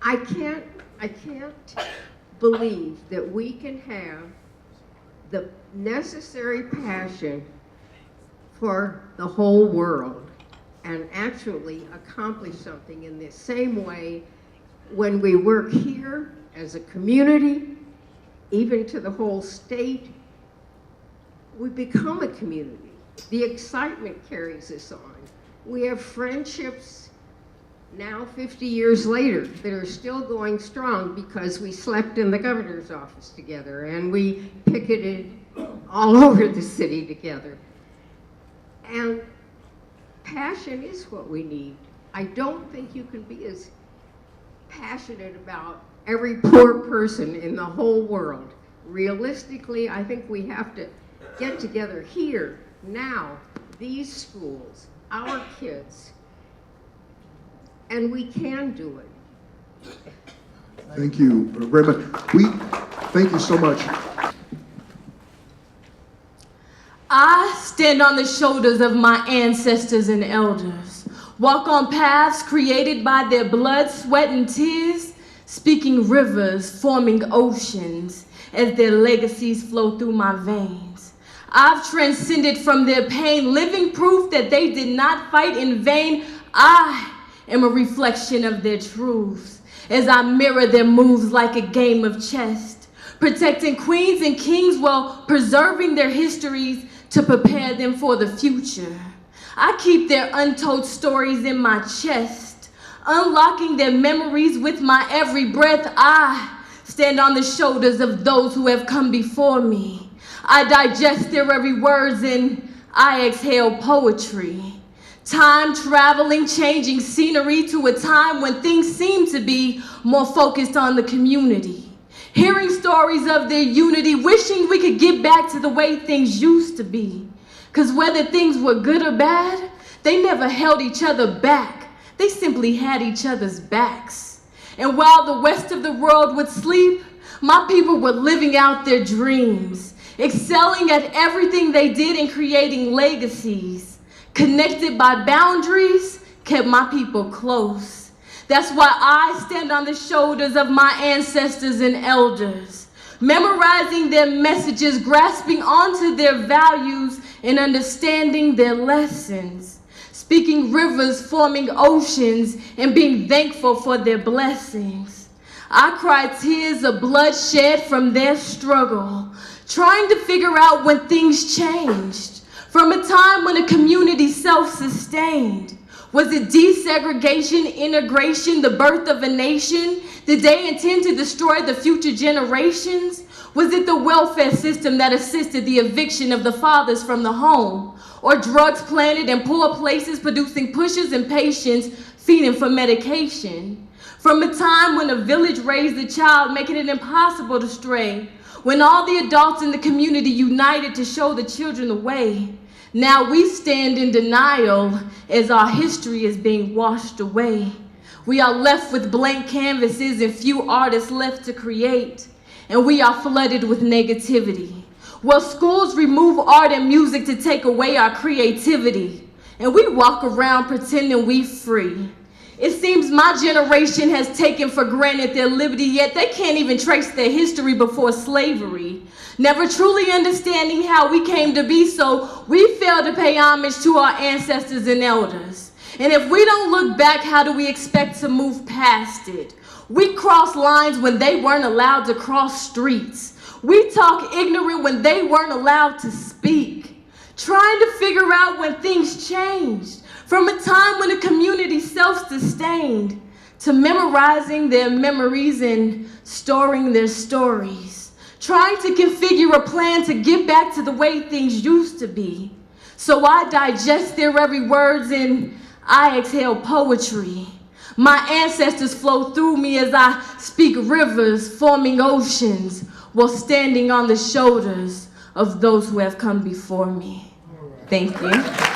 I can't believe that we can have the necessary passion for the whole world and actually accomplish something in this same way when we work here as a community, even to the whole state. We become a community. The excitement carries us on. We have friendships now 50 years later that are still going strong because we slept in the governor's office together and we picketed all over the city together. And passion is what we need. I don't think you can be as passionate about every poor person in the whole world. Realistically, I think we have to get together here, now, these schools, our kids, and we can do it. Thank you very much. Thank you so much. I stand on the shoulders of my ancestors and elders, walk on paths created by their blood, sweat, and tears, speaking rivers, forming oceans, as their legacies flow through my veins. I've transcended from their pain, living proof that they did not fight in vain. I am a reflection of their truths, as I mirror their moves like a game of chess, protecting queens and kings while preserving their histories to prepare them for the future. I keep their untold stories in my chest, unlocking their memories with my every breath. I stand on the shoulders of those who have come before me. I digest their every words and I exhale poetry. Time traveling, changing scenery to a time when things seem to be more focused on the community. Hearing stories of their unity, wishing we could get back to the way things used to be. 'Cause whether things were good or bad, they never held each other back. They simply had each other's backs. And while the rest of the world would sleep, my people were living out their dreams, excelling at everything they did and creating legacies. Connected by boundaries, kept my people close. That's why I stand on the shoulders of my ancestors and elders, memorizing their messages, grasping onto their values, and understanding their lessons. Speaking rivers, forming oceans, and being thankful for their blessings. I cry tears of bloodshed from their struggle, trying to figure out when things changed, from a time when a community self-sustained. Was it desegregation, integration, the birth of a nation? Did they intend to destroy the future generations? Was it the welfare system that assisted the eviction of the fathers from the home? Or drugs planted in poor places producing pushers and patients feeding for medication? From a time when a village raised a child, making it impossible to stray, when all the adults in the community united to show the children the way. Now we stand in denial as our history is being washed away. We are left with blank canvases and few artists left to create, and we are flooded with negativity. Well, schools remove art and music to take away our creativity, and we walk around pretending we free. It seems my generation has taken for granted their liberty, yet they can't even trace their history before slavery. Never truly understanding how we came to be, so we fail to pay homage to our ancestors and elders. And if we don't look back, how do we expect to move past it? We cross lines when they weren't allowed to cross streets. We talk ignorant when they weren't allowed to speak. Trying to figure out when things changed, from a time when a community self-sustained, to memorizing their memories and storing their stories. Trying to configure a plan to get back to the way things used to be. So I digest their every words and I exhale poetry. My ancestors flow through me as I speak rivers, forming oceans, while standing on the shoulders of those who have come before me. Thank you.